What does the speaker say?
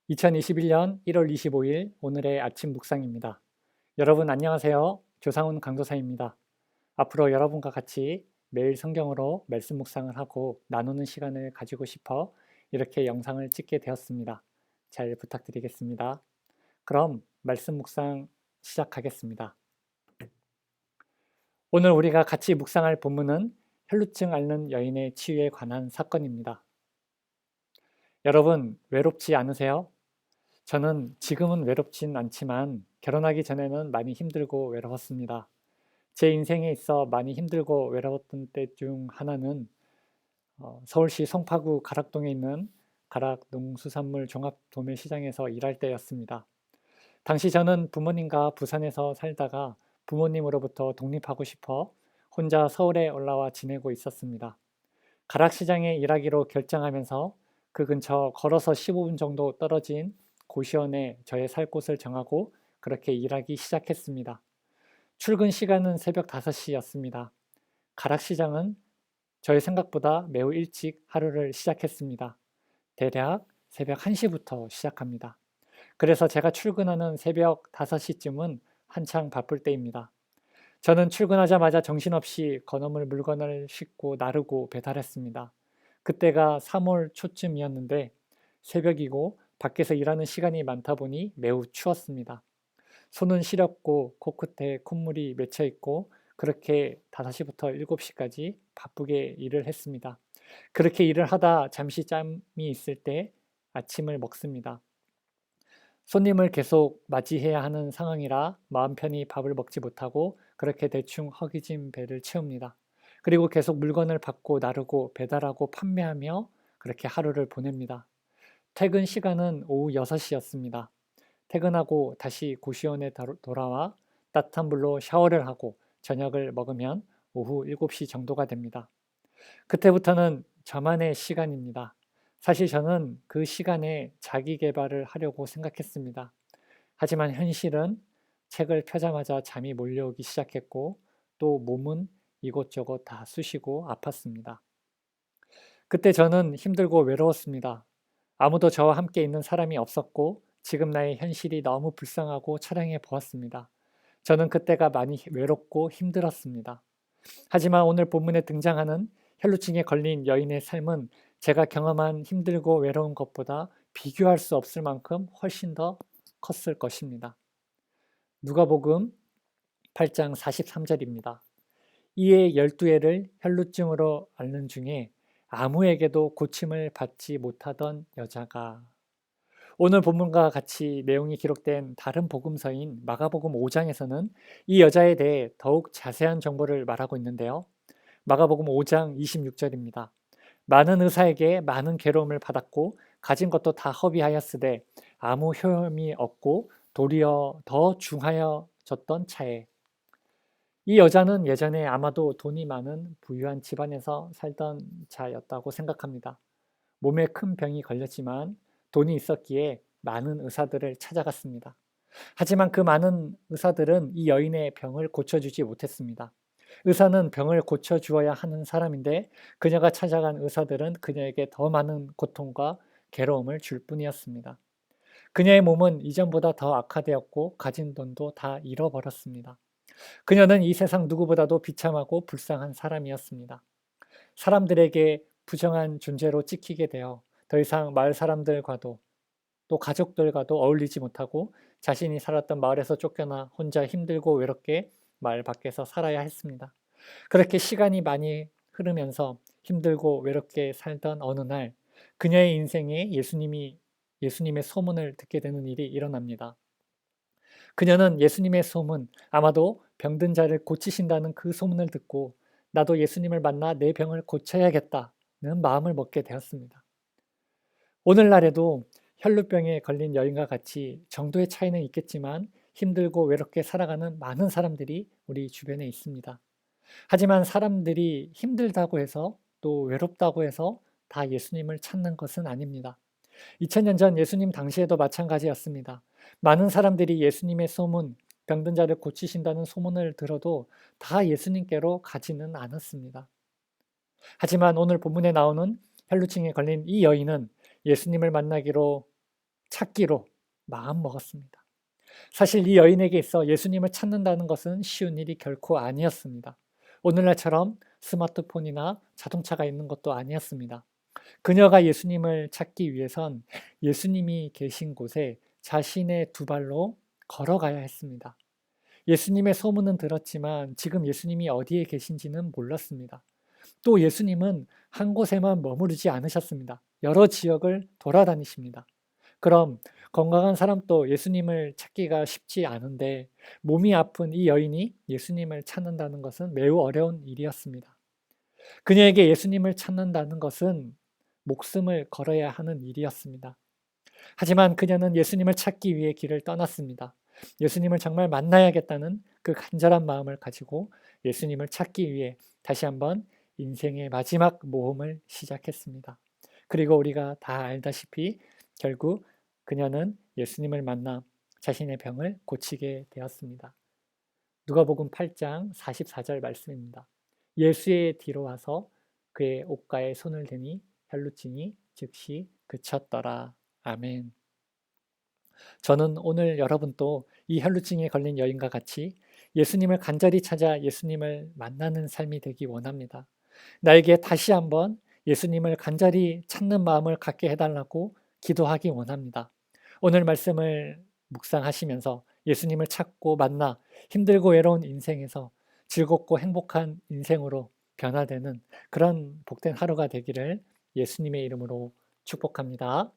2021년 1월 25일 오늘의 아침 묵상입니다. 여러분 안녕하세요. 조상훈 강도사입니다. 앞으로 여러분과 같이 매일 성경으로 말씀 묵상을 하고 나누는 시간을 가지고 싶어 이렇게 영상을 찍게 되었습니다. 잘 부탁드리겠습니다. 그럼 말씀 묵상 시작하겠습니다. 오늘 우리가 같이 묵상할 본문은 혈루증 앓는 여인의 치유에 관한 사건입니다. 여러분 외롭지 않으세요? 저는 지금은 외롭진 않지만 결혼하기 전에는 많이 힘들고 외로웠습니다. 제 인생에 있어 많이 힘들고 외로웠던 때 중 하나는 서울시 송파구 가락동에 있는 가락농수산물 종합도매시장에서 일할 때였습니다. 당시 저는 부모님과 부산에서 살다가 부모님으로부터 독립하고 싶어 혼자 서울에 올라와 지내고 있었습니다. 가락시장에 일하기로 결정하면서 그 근처 걸어서 15분 정도 떨어진 고시원에 저의 살 곳을 정하고 그렇게 일하기 시작했습니다. 출근 시간은 새벽 5시였습니다. 가락시장은 저의 생각보다 매우 일찍 하루를 시작했습니다. 대략 새벽 1시부터 시작합니다. 그래서 제가 출근하는 새벽 5시쯤은 한창 바쁠 때입니다. 저는 출근하자마자 정신없이 건어물 물건을 싣고 나르고 배달했습니다. 그때가 3월 초쯤이었는데 새벽이고 밖에서 일하는 시간이 많다 보니 매우 추웠습니다. 손은 시렵고 코끝에 콧물이 맺혀 있고 그렇게 5시부터 7시까지 바쁘게 일을 했습니다. 그렇게 일을 하다 잠시 짬이 있을 때 아침을 먹습니다. 손님을 계속 맞이해야 하는 상황이라 마음 편히 밥을 먹지 못하고 그렇게 대충 허기진 배를 채웁니다. 그리고 계속 물건을 받고 나르고 배달하고 판매하며 그렇게 하루를 보냅니다. 퇴근 시간은 오후 6시였습니다. 퇴근하고 다시 고시원에 돌아와 따뜻한 물로 샤워를 하고 저녁을 먹으면 오후 7시 정도가 됩니다. 그때부터는 저만의 시간입니다. 사실 저는 그 시간에 자기 개발을 하려고 생각했습니다. 하지만 현실은 책을 펴자마자 잠이 몰려오기 시작했고 또 몸은 이곳저곳 다 쑤시고 아팠습니다. 그때 저는 힘들고 외로웠습니다. 아무도 저와 함께 있는 사람이 없었고 지금 나의 현실이 너무 불쌍하고 처량해 보았습니다. 저는 그때가 많이 외롭고 힘들었습니다. 하지만 오늘 본문에 등장하는 혈루증에 걸린 여인의 삶은 제가 경험한 힘들고 외로운 것보다 비교할 수 없을 만큼 훨씬 더 컸을 것입니다. 누가복음 8장 43절입니다. 이에 12해를 혈루증으로 앓는 중에 아무에게도 고침을 받지 못하던 여자가 오늘 본문과 같이 내용이 기록된 다른 복음서인 마가복음 5장에서는 이 여자에 대해 더욱 자세한 정보를 말하고 있는데요. 마가복음 5장 26절입니다. 많은 의사에게 많은 괴로움을 받았고 가진 것도 다 허비하였으되 아무 효험이 없고 도리어 더 중하여졌던 차에 이 여자는 예전에 아마도 돈이 많은 부유한 집안에서 살던 자였다고 생각합니다. 몸에 큰 병이 걸렸지만 돈이 있었기에 많은 의사들을 찾아갔습니다. 하지만 그 많은 의사들은 이 여인의 병을 고쳐주지 못했습니다. 의사는 병을 고쳐주어야 하는 사람인데 그녀가 찾아간 의사들은 그녀에게 더 많은 고통과 괴로움을 줄 뿐이었습니다. 그녀의 몸은 이전보다 더 악화되었고 가진 돈도 다 잃어버렸습니다. 그녀는 이 세상 누구보다도 비참하고 불쌍한 사람이었습니다. 사람들에게 부정한 존재로 찍히게 되어 더 이상 마을 사람들과도 또 가족들과도 어울리지 못하고 자신이 살았던 마을에서 쫓겨나 혼자 힘들고 외롭게 마을 밖에서 살아야 했습니다. 그렇게 시간이 많이 흐르면서 힘들고 외롭게 살던 어느 날 그녀의 인생에 예수님의 소문을 듣게 되는 일이 일어납니다. 그녀는 예수님의 소문, 아마도 병든 자를 고치신다는 그 소문을 듣고 나도 예수님을 만나 내 병을 고쳐야겠다는 마음을 먹게 되었습니다. 오늘날에도 혈루병에 걸린 여인과 같이 정도의 차이는 있겠지만 힘들고 외롭게 살아가는 많은 사람들이 우리 주변에 있습니다. 하지만 사람들이 힘들다고 해서 또 외롭다고 해서 다 예수님을 찾는 것은 아닙니다. 2000년 전 예수님 당시에도 마찬가지였습니다. 많은 사람들이 예수님의 소문, 병든 자를 고치신다는 소문을 들어도 다 예수님께로 가지는 않았습니다. 하지만 오늘 본문에 나오는 혈루증에 걸린 이 여인은 예수님을 만나기로 찾기로 마음 먹었습니다. 사실 이 여인에게 있어 예수님을 찾는다는 것은 쉬운 일이 결코 아니었습니다. 오늘날처럼 스마트폰이나 자동차가 있는 것도 아니었습니다. 그녀가 예수님을 찾기 위해선 예수님이 계신 곳에 자신의 두 발로 걸어가야 했습니다. 예수님의 소문은 들었지만 지금 예수님이 어디에 계신지는 몰랐습니다. 또 예수님은 한 곳에만 머무르지 않으셨습니다. 여러 지역을 돌아다니십니다. 그럼 건강한 사람도 예수님을 찾기가 쉽지 않은데 몸이 아픈 이 여인이 예수님을 찾는다는 것은 매우 어려운 일이었습니다. 그녀에게 예수님을 찾는다는 것은 목숨을 걸어야 하는 일이었습니다. 하지만 그녀는 예수님을 찾기 위해 길을 떠났습니다. 예수님을 정말 만나야겠다는 그 간절한 마음을 가지고 예수님을 찾기 위해 다시 한번 인생의 마지막 모험을 시작했습니다. 그리고 우리가 다 알다시피 결국 그녀는 예수님을 만나 자신의 병을 고치게 되었습니다. 누가복음 8장 44절 말씀입니다. 예수의 뒤로 와서 그의 옷가에 손을 대니 혈루증이 즉시 그쳤더라. 아멘. 저는 오늘 여러분도 이 혈루증에 걸린 여인과 같이 예수님을 간절히 찾아 예수님을 만나는 삶이 되기 원합니다. 나에게 다시 한번 예수님을 간절히 찾는 마음을 갖게 해달라고 기도하기 원합니다. 오늘 말씀을 묵상하시면서 예수님을 찾고 만나 힘들고 외로운 인생에서 즐겁고 행복한 인생으로 변화되는 그런 복된 하루가 되기를 예수님의 이름으로 축복합니다.